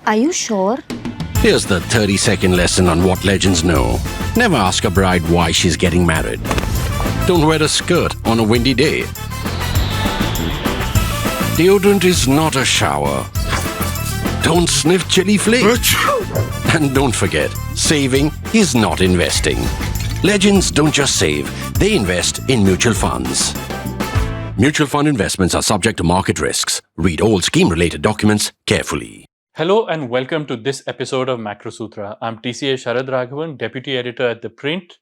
Are you sure? Here's the 30-second lesson on what legends know. Never ask a bride why she's getting married. Don't wear a skirt on a windy day. Deodorant is not a shower. Don't sniff chili flakes. And don't forget, saving is not investing. Legends don't just save, they invest in mutual funds. Mutual fund investments are subject to market risks. Read all scheme-related documents carefully. Hello and welcome to this episode of Macro Sutra. I'm TCA Sharad Raghavan, Deputy Editor at ThePrint.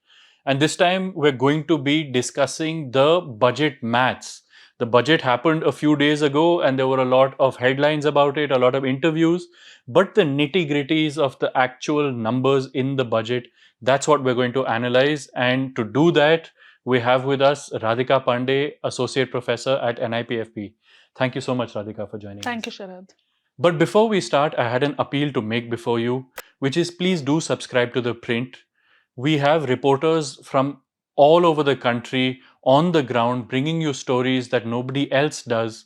And this time we're going to be discussing the budget maths. The budget happened a few days ago and there were a lot of headlines about it, a lot of interviews. But the nitty-gritties of the actual numbers in the budget, that's what we're going to analyze. And to do that, we have with us Radhika Pandey, Associate Professor at NIPFP. Thank you so much, Radhika, for joining us. Thank you, Sharad. But before we start, I had an appeal to make before you, which is please do subscribe to ThePrint. We have reporters from all over the country on the ground bringing you stories that nobody else does.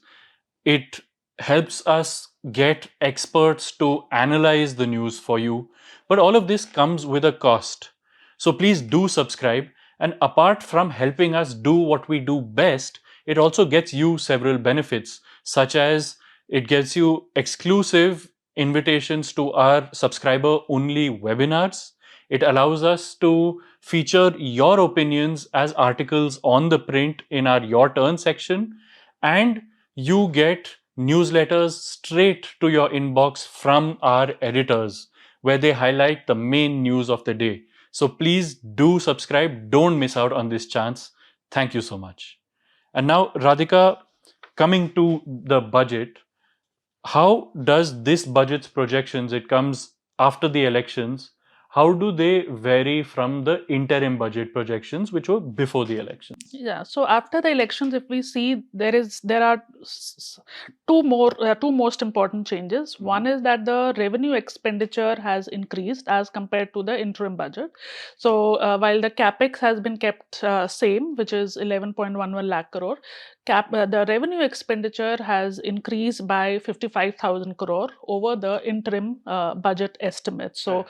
It helps us get experts to analyze the news for you. But all of this comes with a cost. So please do subscribe. And apart from helping us do what we do best, it also gets you several benefits, such as it gets you exclusive invitations to our subscriber-only webinars. It allows us to feature your opinions as articles on ThePrint in our Your Turn section. And you get newsletters straight to your inbox from our editors, where they highlight the main news of the day. So please do subscribe. Don't miss out on this chance. Thank you so much. And now, Radhika, coming to the budget, how does this budget's projections, it comes after the elections, how do they vary from the interim budget projections, which were before the elections? Yeah. So after the elections, if we see there are two most important changes. One is that the revenue expenditure has increased as compared to the interim budget. So while the capex has been kept same, which is 11.11 lakh crore, the revenue expenditure has increased by 55,000 crore over the interim budget estimate. So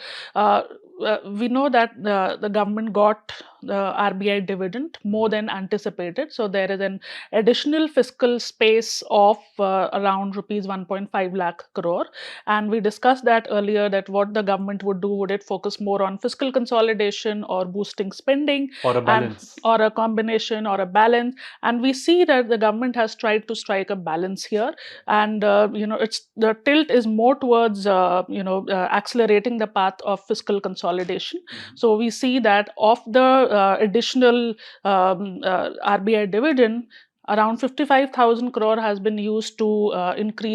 we know that the government got the RBI dividend more than anticipated. So there is an additional fiscal space of around rupees 1.5 lakh crore. And we discussed that earlier, that what the government would do, would it focus more on fiscal consolidation or boosting spending? Or a balance? Or a combination or a balance. And we see that the government has tried to strike a balance here. And, it's the tilt is more towards, accelerating the path of fiscal consolidation. So we see that of the additional RBI dividend, around 55,000 crore has been used to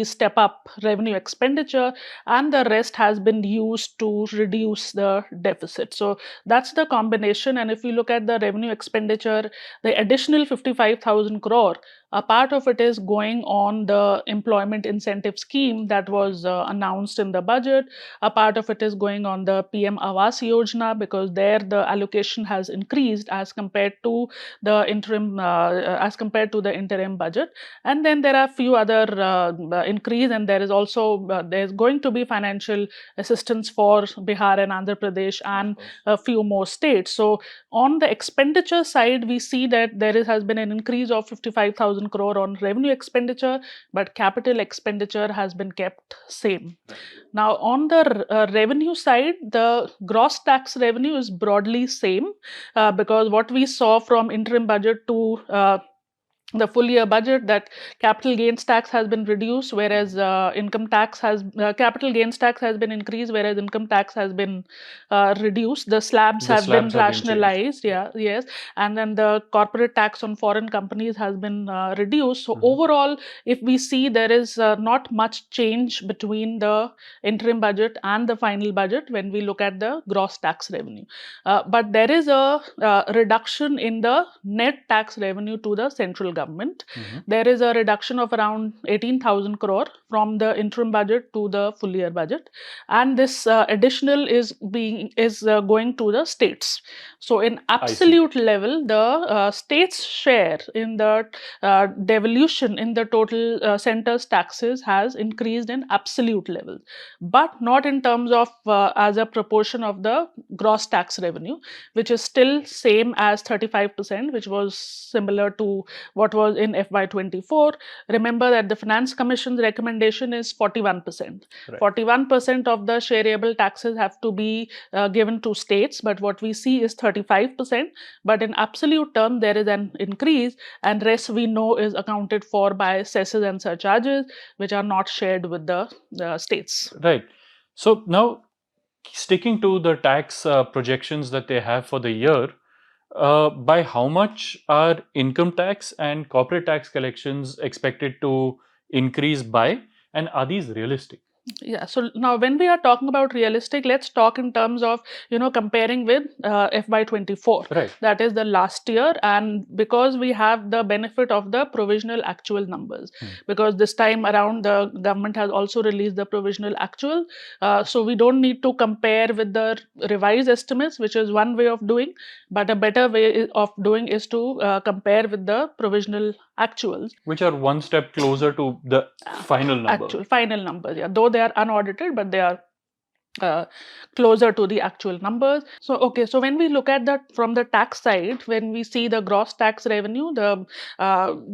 step up revenue expenditure, and the rest has been used to reduce the deficit. So that's the combination. And if you look at the revenue expenditure, the additional 55,000 crore, a part of it is going on the employment incentive scheme that was announced in the budget. A part of it is going on the PM Awas Yojana, because there the allocation has increased as compared to the interim budget. And then there are few other increase, and there is also there's going to be financial assistance for Bihar and Andhra Pradesh and a few more states. So on the expenditure side, we see that has been an increase of 55,000 crore on revenue expenditure, but capital expenditure has been kept same. Now on the revenue side, the gross tax revenue is broadly same, because what we saw from interim budget to the full year budget, that capital gains tax has been reduced, whereas capital gains tax has been increased, whereas income tax has been reduced. The slabs have been rationalized. Yes. And then the corporate tax on foreign companies has been reduced. So overall, if we see, there is not much change between the interim budget and the final budget when we look at the gross tax revenue. But there is a reduction in the net tax revenue to the central government. government. There is a reduction of around 18,000 crore from the interim budget to the full year budget, and this additional is going to the states. So in absolute level, the states share in the devolution in the total center's taxes has increased in absolute level, but not in terms of as a proportion of the gross tax revenue, which is still same as 35%, which was similar to what was in FY24. Remember that the Finance Commission's recommendation is 41%. Right. 41% of the shareable taxes have to be given to states, but what we see is 35%. But in absolute term, there is an increase, and rest we know is accounted for by cesses and surcharges, which are not shared with the states. Right. So now, sticking to the tax projections that they have for the year, by how much are income tax and corporate tax collections expected to increase by, and are these realistic? Yeah, so now when we are talking about realistic, let's talk in terms of, comparing with FY24. Right. That is the last year, and because we have the benefit of the provisional actual numbers, because this time around the government has also released the provisional actual, so we don't need to compare with the revised estimates, which is one way of doing, but a better way of doing is to compare with the provisional actuals, which are one step closer to the final number. Final numbers, yeah. Though they are unaudited, but they are closer to the actual numbers. So when we look at that from the tax side, when we see the gross tax revenue, the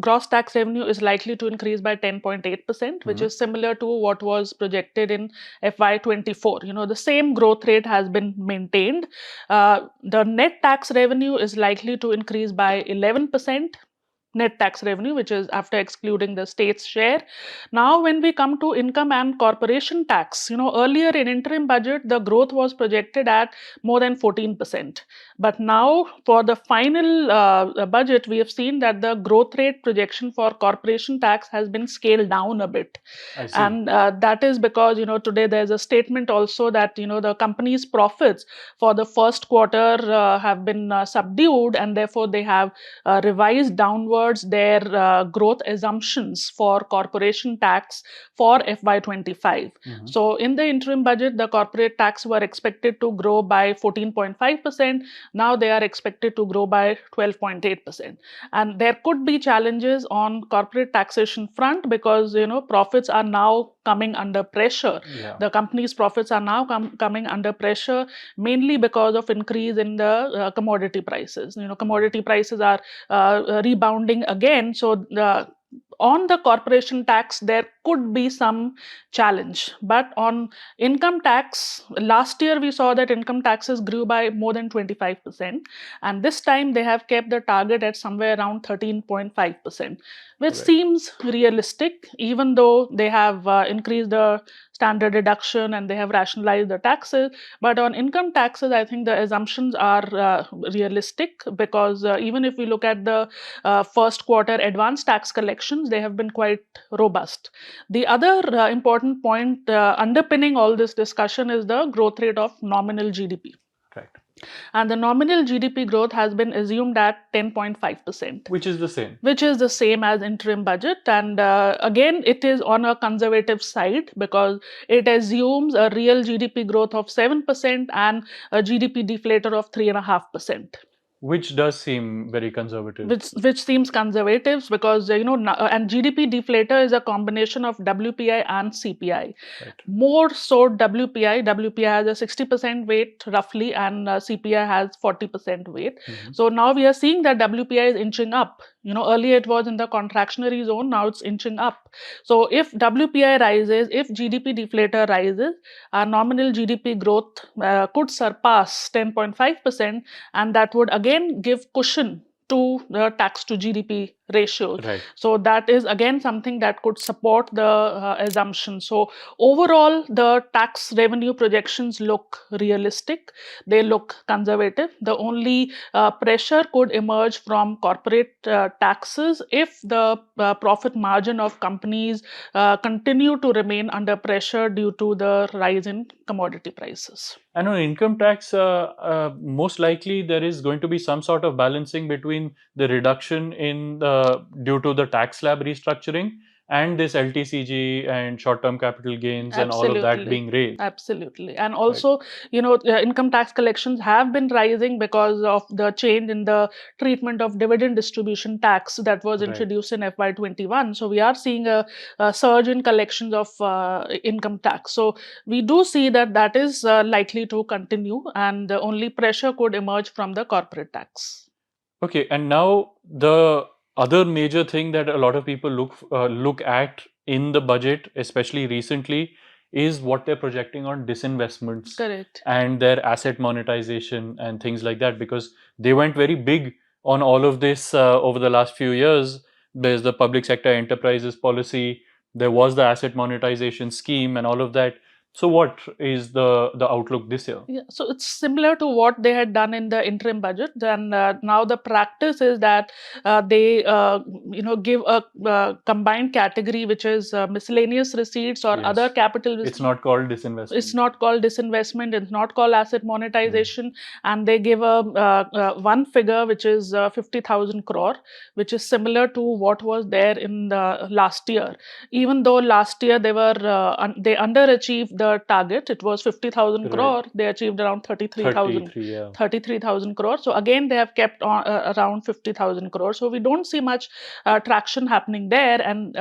gross tax revenue is likely to increase by 10.8%, which is similar to what was projected in FY24. The same growth rate has been maintained. The net tax revenue is likely to increase by 11%. Net tax revenue, which is after excluding the state's share. Now, when we come to income and corporation tax, earlier in interim budget, the growth was projected at more than 14%. But now, for the final budget, we have seen that the growth rate projection for corporation tax has been scaled down a bit. I see. And that is because, today there's a statement also that, the company's profits for the first quarter have been subdued, and therefore they have revised downwards their growth assumptions for corporation tax for FY25. So in the interim budget, the corporate tax were expected to grow by 14.5%. Now they are expected to grow by 12.8%. And there could be challenges on corporate taxation front because, profits are now coming under pressure. Yeah. The company's profits are now coming under pressure mainly because of increase in the commodity prices. Commodity prices are rebounding again. So on the corporation tax, there could be some challenge. But on income tax, last year we saw that income taxes grew by more than 25%. And this time they have kept the target at somewhere around 13.5%, which seems realistic, even though they have increased the standard deduction and they have rationalized the taxes. But on income taxes, I think the assumptions are realistic because even if we look at the first quarter advanced tax collections, they have been quite robust. The other important point underpinning all this discussion is the growth rate of nominal GDP. Right. And the nominal GDP growth has been assumed at 10.5%. Which is the same. Which is the same as interim budget. And again, it is on a conservative side because it assumes a real GDP growth of 7% and a GDP deflator of 3.5%. Which does seem very conservative. Which seems conservative because, and GDP deflator is a combination of WPI and CPI. Right. More so WPI. WPI has a 60% weight roughly and CPI has 40% weight. So now we are seeing that WPI is inching up. Earlier it was in the contractionary zone, now it's inching up. So if WPI rises, if GDP deflator rises, our nominal GDP growth could surpass 10.5%, and that would again give cushion to the tax to GDP ratios. Right. So that is again something that could support the assumption. So overall, the tax revenue projections look realistic. They look conservative. The only pressure could emerge from corporate taxes if the profit margin of companies continue to remain under pressure due to the rise in commodity prices. And on income tax, most likely there is going to be some sort of balancing between the reduction in the due to the tax slab restructuring and this LTCG and short-term capital gains and all of that Absolutely. being raised. Absolutely. And also, income tax collections have been rising because of the change in the treatment of dividend distribution tax that was Right. introduced in FY21. So we are seeing a surge in collections of income tax. So we do see that that is likely to continue, and the only pressure could emerge from the corporate tax. Okay, and now the other major thing that a lot of people look at in the budget, especially recently, is what they're projecting on disinvestments Correct. and their asset monetization and things like that, because they went very big on all of this over the last few years. There's the public sector enterprises policy, there was the asset monetization scheme, and all of that. So, what is the outlook this year? Yeah, so it's similar to what they had done in the interim budget. Then now the practice is that they give a combined category, which is miscellaneous receipts or other Yes. capital. It's not called disinvestment. It's not called disinvestment. It's not called asset monetization, and they give a one figure which is 50,000 crore, which is similar to what was there in the last year. Even though last year they were they underachieved the target, it was 50,000 Right. crore. They achieved around 33,000. 33, yeah. 33,000 crore. So again, they have kept on around 50,000 crore. So we don't see much traction happening there, and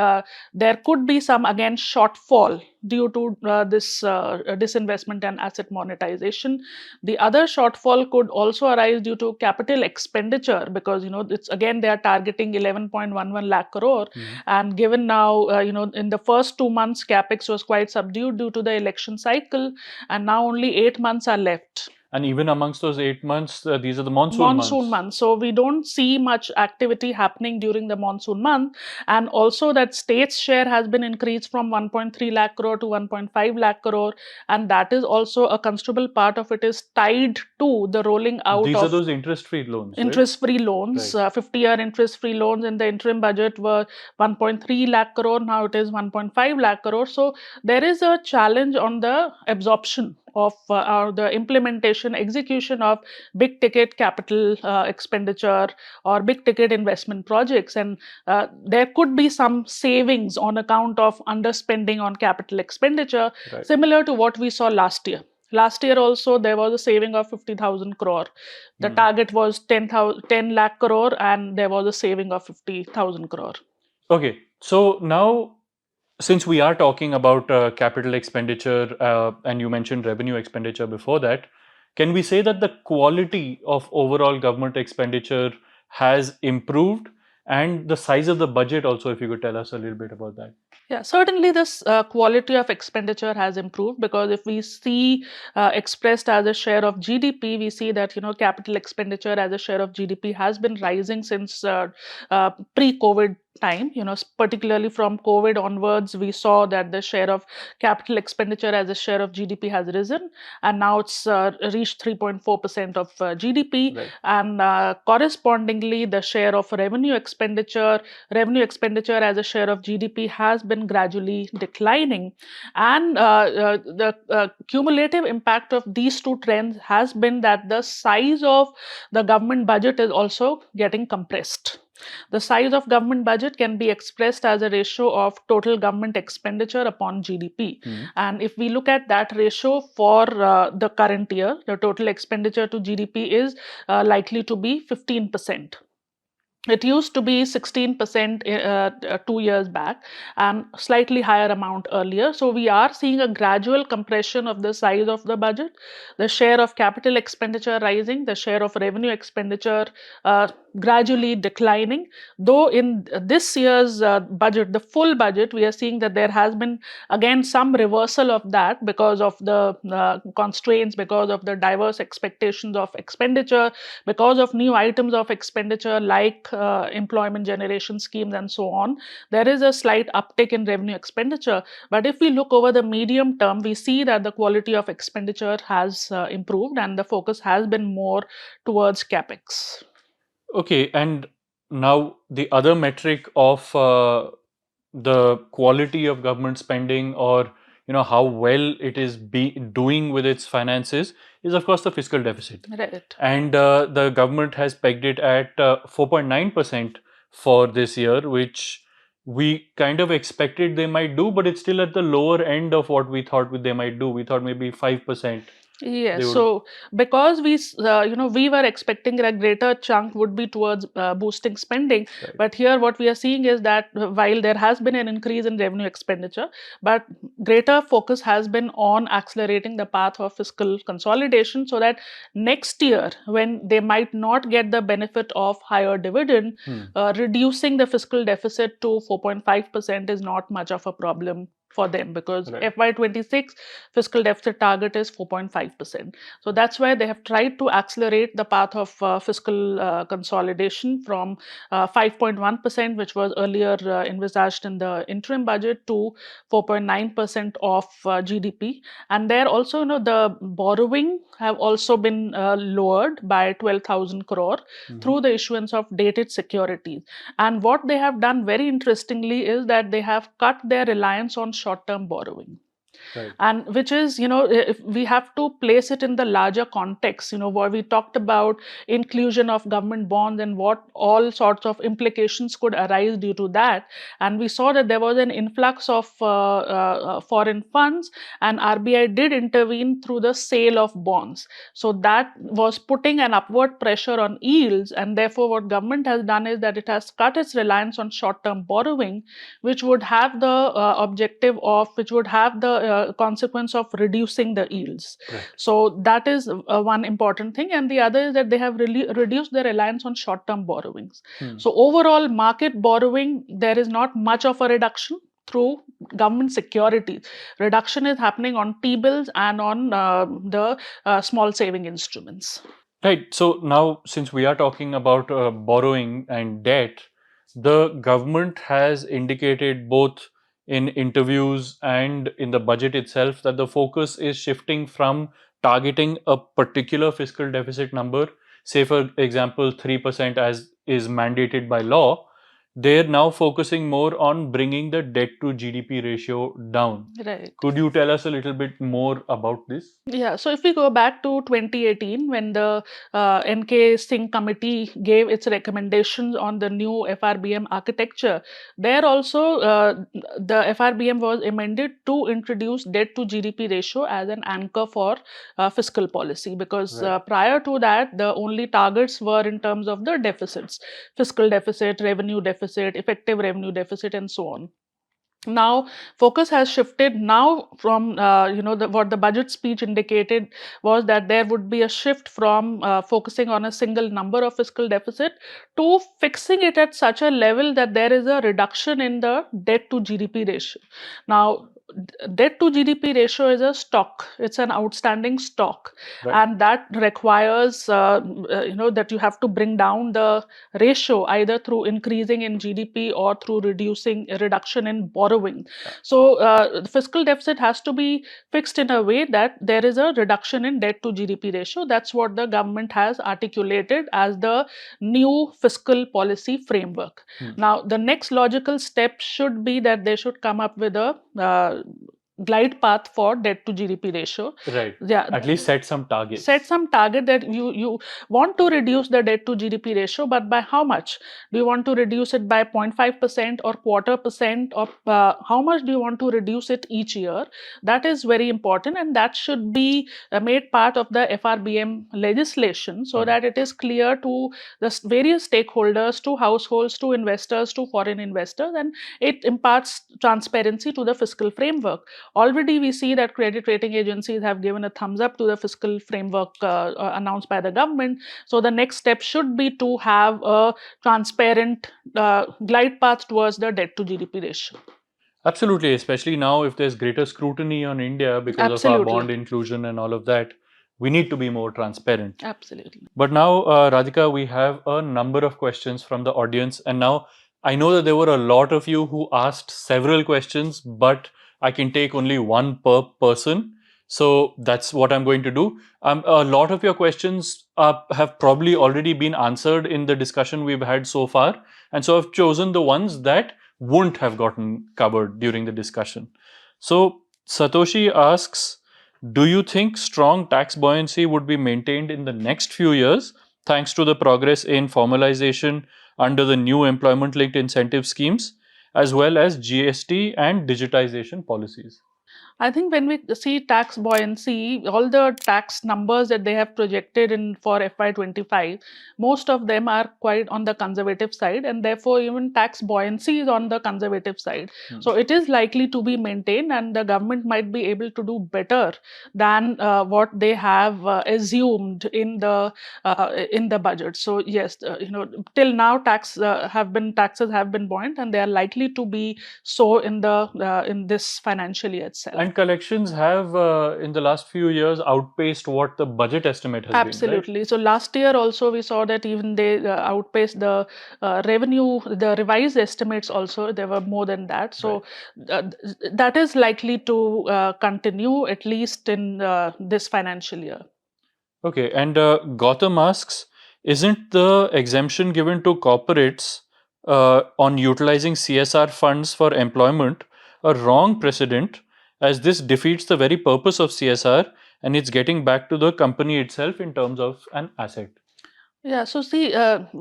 there could be some again shortfall due to this disinvestment and asset monetization. The other shortfall could also arise due to capital expenditure, because it's again they are targeting 11.11 lakh crore, and given now in the first 2 months capex was quite subdued due to the election cycle, and now only 8 months are left. And even amongst those 8 months, these are the monsoon months. So we don't see much activity happening during the monsoon month. And also that state's share has been increased from 1.3 lakh crore to 1.5 lakh crore. And that is also a considerable part of it is tied to the rolling out These of are those interest-free loans, interest-free loans. Right. 50-year interest-free loans in the interim budget were 1.3 lakh crore. Now it is 1.5 lakh crore. So there is a challenge on the absorption of the implementation, execution of big ticket capital expenditure or big ticket investment projects. And there could be some savings on account of underspending on capital expenditure, Right. similar to what we saw last year. Last year also there was a saving of 50,000 crore. The target was 10 lakh crore, and there was a saving of 50,000 crore. Okay, so now since we are talking about capital expenditure and you mentioned revenue expenditure before that, can we say that the quality of overall government expenditure has improved, and the size of the budget also, if you could tell us a little bit about that? Yeah, certainly this quality of expenditure has improved, because if we see expressed as a share of GDP, we see that capital expenditure as a share of GDP has been rising since pre-COVID time. Particularly from COVID onwards, we saw that the share of capital expenditure as a share of GDP has risen, and now it's reached 3.4% of GDP. Right. And correspondingly, the share of revenue expenditure as a share of GDP has been gradually declining, and the cumulative impact of these two trends has been that the size of the government budget is also getting compressed. The size of government budget can be expressed as a ratio of total government expenditure upon GDP. And if we look at that ratio for the current year, the total expenditure to GDP is likely to be 15%. It used to be 16% 2 years back, and slightly higher amount earlier. So we are seeing a gradual compression of the size of the budget, the share of capital expenditure rising, the share of revenue expenditure gradually declining. Though in this year's budget, the full budget, we are seeing that there has been again some reversal of that because of the constraints, because of the diverse expectations of expenditure, because of new items of expenditure like employment generation schemes and so on. There is a slight uptick in revenue expenditure. But if we look over the medium term, we see that the quality of expenditure has improved, and the focus has been more towards capex. Okay, and now the other metric of the quality of government spending, or how well it is doing with its finances, is of course the fiscal deficit. Right. And the government has pegged it at 4.9% for this year, which we kind of expected they might do, but it's still at the lower end of what we thought they might do. We thought maybe 5%. Yes, They would- so because we were expecting a greater chunk would be towards boosting spending, Right. but here what we are seeing is that while there has been an increase in revenue expenditure, but greater focus has been on accelerating the path of fiscal consolidation, so that next year, when they might not get the benefit of higher dividend, reducing the fiscal deficit to 4.5% is not much of a problem for them, because Right. FY26 fiscal deficit target is 4.5%. So that's why they have tried to accelerate the path of fiscal consolidation from 5.1%, which was earlier envisaged in the interim budget, to 4.9% of GDP. And there also, the borrowing have also been lowered by 12,000 crore through the issuance of dated securities. And what they have done very interestingly is that they have cut their reliance on short-term borrowing. Right. And which is, if we have to place it in the larger context, where we talked about inclusion of government bonds and what all sorts of implications could arise due to that. And we saw that there was an influx of foreign funds, and RBI did intervene through the sale of bonds. So that was putting an upward pressure on yields, and therefore what government has done is that it has cut its reliance on short-term borrowing, which would have the which would have the consequence of reducing the yields. Right. So that is one important thing. And the other is that they have reduced their reliance on short-term borrowings. So overall market borrowing, there is not much of a reduction through government securities. Reduction is happening on T-bills and on the small saving instruments. Right. So now, since we are talking about borrowing and debt, the government has indicated both in interviews and in the budget itself that the focus is shifting from targeting a particular fiscal deficit number, say for example 3% as is mandated by law. They're now focusing more on bringing the debt to GDP ratio down. Right. Could you tell us a little bit more about this? Yeah, so if we go back to 2018, when the NK Singh committee gave its recommendations on the new FRBM architecture, there also the FRBM was amended to introduce debt to GDP ratio as an anchor for fiscal policy, because Right. prior to that, the only targets were in terms of the deficits: fiscal deficit, revenue deficit, effective revenue deficit, and so on. Now focus has shifted now from what the budget speech indicated was that there would be a shift from focusing on a single number of fiscal deficit to fixing it at such a level that there is a reduction in the debt to GDP ratio. Now debt to GDP ratio is a stock, it's an outstanding stock. Right. And that requires that you have to bring down the ratio either through increasing in GDP or through reduction in borrowing. So the fiscal deficit has to be fixed in a way that there is a reduction in debt to GDP ratio. That's what the government has articulated as the new fiscal policy framework. Now the next logical step should be that they should come up with a glide path for debt to GDP ratio. Right. Yeah. At least set some targets. Set some target that you want to reduce the debt to GDP ratio, but by how much? Do you want to reduce it by 0.5% or 0.25%, or how much do you want to reduce it each year? That is very important, and that should be made part of the FRBM legislation, so that it is clear to the various stakeholders, to households, to investors, to foreign investors, and it imparts transparency to the fiscal framework. Already we see that credit rating agencies have given a thumbs up to the fiscal framework announced by the government. So the next step should be to have a transparent glide path towards the debt to GDP ratio. Absolutely, especially now if there's greater scrutiny on India because of our bond inclusion and all of that, we need to be more transparent. Absolutely. But now, Radhika, we have a number of questions from the audience, and now I know that there were a lot of you who asked several questions, but I can take only one per person. So that's what I'm going to do. A lot of your questions have probably already been answered in the discussion we've had so far. And so I've chosen the ones that wouldn't have gotten covered during the discussion. So Satoshi asks, do you think strong tax buoyancy would be maintained in the next few years thanks to the progress in formalization, under the new employment linked incentive schemes, as well as GST and digitization policies? I think when we see tax buoyancy, all the tax numbers that they have projected in for FY25, most of them are quite on the conservative side, and therefore even tax buoyancy is on the conservative side. So it is likely to be maintained, and the government might be able to do better than what they have assumed in the budget. So yes, till now taxes have been buoyant, and they are likely to be so in this financial year itself. And collections have, in the last few years, outpaced what the budget estimate has been, right? Absolutely. So last year also we saw that even they outpaced the revenue, the revised estimates also, they were more than that. So that is likely to continue at least in this financial year. Okay, and Gautam asks, isn't the exemption given to corporates on utilizing CSR funds for employment a wrong precedent, as this defeats the very purpose of CSR and it's getting back to the company itself in terms of an asset? Yeah, so see,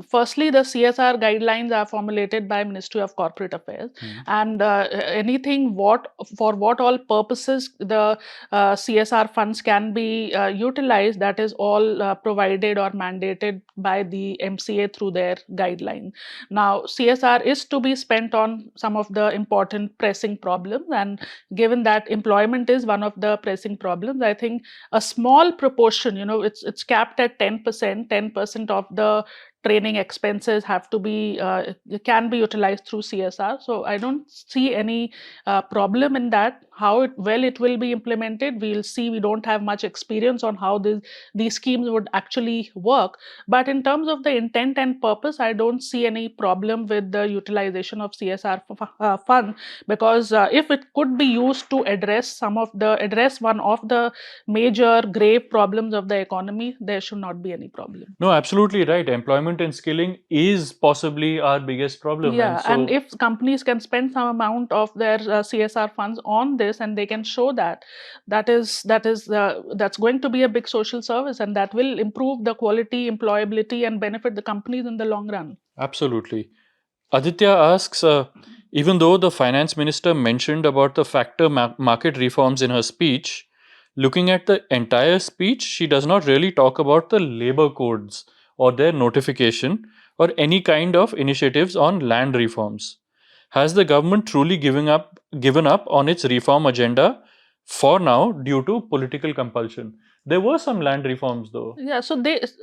firstly, the CSR guidelines are formulated by Ministry of Corporate Affairs, and anything for what all purposes the CSR funds can be utilized, that is all provided or mandated by the MCA through their guideline. Now, CSR is to be spent on some of the important pressing problems, and given that employment is one of the pressing problems, I think a small proportion, it's capped at 10%, 10% of the training expenses have to be can be utilized through CSR. So I don't see any problem in that. How it will be implemented, we'll see. We don't have much experience on how these schemes would actually work. But in terms of the intent and purpose, I don't see any problem with the utilization of CSR fund, because if it could be used to address one of the major grave problems of the economy, there should not be any problem. No, absolutely right. Employment and skilling is possibly our biggest problem. Yeah, and if companies can spend some amount of their CSR funds on this, and they can show that's going to be a big social service, and that will improve the quality, employability, and benefit the companies in the long run. Absolutely. Aditya asks, even though the finance minister mentioned about the factor market reforms in her speech, looking at the entire speech, she does not really talk about the labor codes or their notification or any kind of initiatives on land reforms. Has the government truly given up on its reform agenda for now due to political compulsion? There were some land reforms though. Yeah, so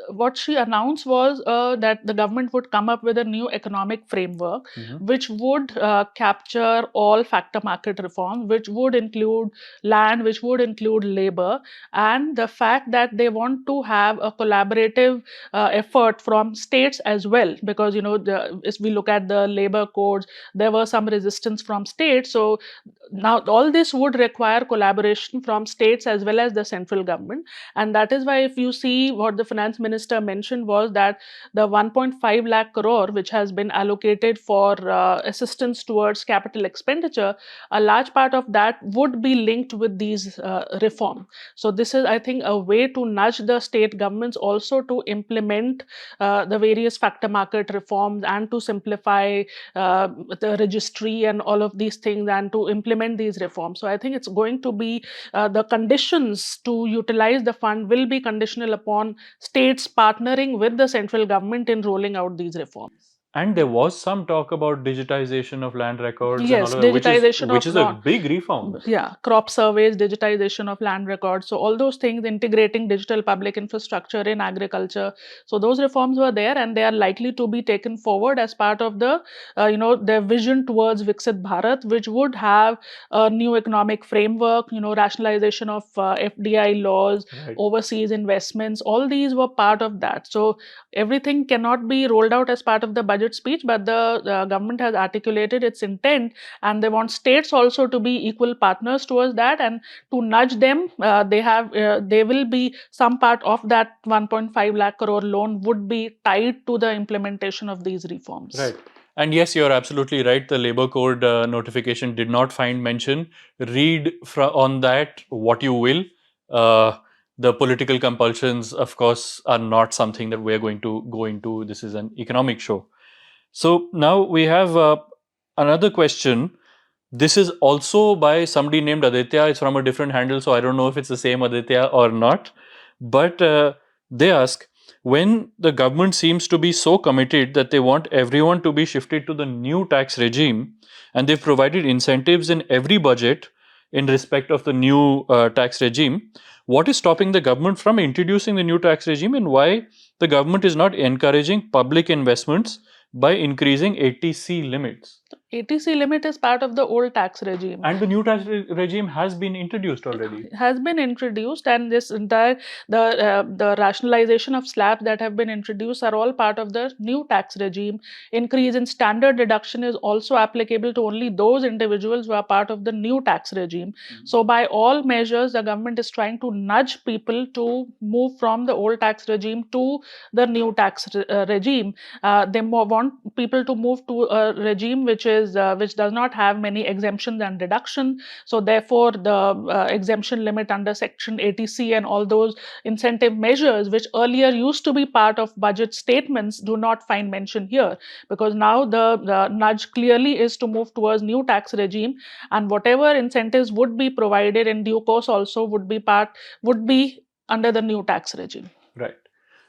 what she announced was that the government would come up with a new economic framework, which would capture all factor market reform, which would include land, which would include labor, and the fact that they want to have a collaborative effort from states as well, because as we look at the labor codes, there were some resistance from states. So now all this would require collaboration from states as well as the central government, and that is why if you see what the finance minister mentioned was that the 1.5 lakh crore which has been allocated for assistance towards capital expenditure, a large part of that would be linked with these reform. So this is, I think, a way to nudge the state governments also to implement the various factor market reforms and to simplify the registry and all of these things, and to implement these reforms. So I think it's going to be the conditions to utilize the fund will be conditional upon states partnering with the central government in rolling out these reforms. And there was some talk about digitization of land records, yes, and all of that, digitization which of is a big reform. Yeah, crop surveys, digitization of land records. So all those things, integrating digital public infrastructure in agriculture. So those reforms were there, and they are likely to be taken forward as part of the, their vision towards Viksit Bharat, which would have a new economic framework, rationalization of FDI laws, overseas investments. All these were part of that. So everything cannot be rolled out as part of the budget speech, but the government has articulated its intent, and they want states also to be equal partners towards that, and to nudge them. They will be some part of that 1.5 lakh crore loan would be tied to the implementation of these reforms. Right. And yes, you're absolutely right. The labor code notification did not find mention. Read on that what you will. The political compulsions, of course, are not something that we're going to go into. This is an economic show. So now we have another question. This is also by somebody named Aditya. It's from a different handle, so I don't know if it's the same Aditya or not. But they ask, when the government seems to be so committed that they want everyone to be shifted to the new tax regime, and they've provided incentives in every budget in respect of the new tax regime, what is stopping the government from introducing the new tax regime, and why the government is not encouraging public investments by increasing ATC limits? ATC limit is part of the old tax regime. And the new tax regime has been introduced already. Has been introduced, and this entire the rationalization of slabs that have been introduced are all part of the new tax regime. Increase in standard deduction is also applicable to only those individuals who are part of the new tax regime. So by all measures, the government is trying to nudge people to move from the old tax regime to the new tax regime. They want people to move to a regime which does not have many exemptions and deduction. So therefore, the exemption limit under Section 80C and all those incentive measures, which earlier used to be part of budget statements, do not find mention here, because now the nudge clearly is to move towards new tax regime, and whatever incentives would be provided in due course also would be under the new tax regime. Right.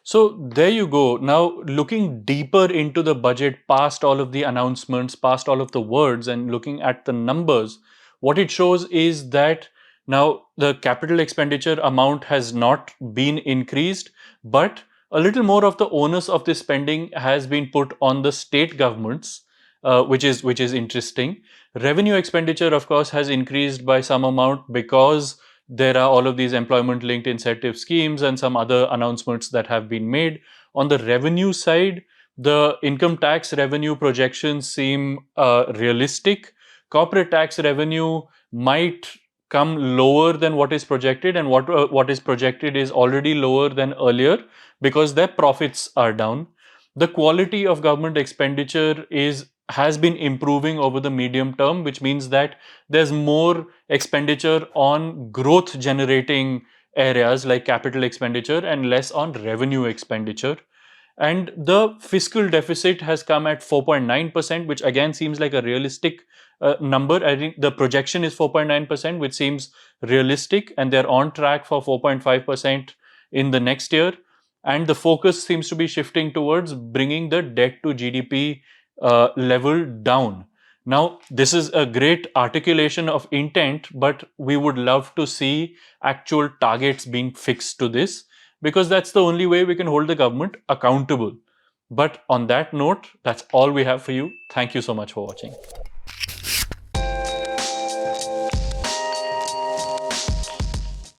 So there you go. Now, looking deeper into the budget, past all of the announcements, past all of the words, and looking at the numbers, what it shows is that now the capital expenditure amount has not been increased, but a little more of the onus of this spending has been put on the state governments, which is interesting. Revenue expenditure, of course, has increased by some amount because there are all of these employment linked incentive schemes and some other announcements that have been made. On the revenue side, the income tax revenue projections seem realistic. Corporate tax revenue might come lower than what is projected, and what is projected is already lower than earlier because their profits are down. The quality of government expenditure has been improving over the medium term, which means that there's more expenditure on growth generating areas like capital expenditure and less on revenue expenditure. And the fiscal deficit has come at 4.9%, which again seems like a realistic number. I think the projection is 4.9%, which seems realistic, and they're on track for 4.5% in the next year. And the focus seems to be shifting towards bringing the debt to GDP level down. Now, this is a great articulation of intent, but we would love to see actual targets being fixed to this, because that's the only way we can hold the government accountable. But on that note, that's all we have for you. Thank you so much for watching.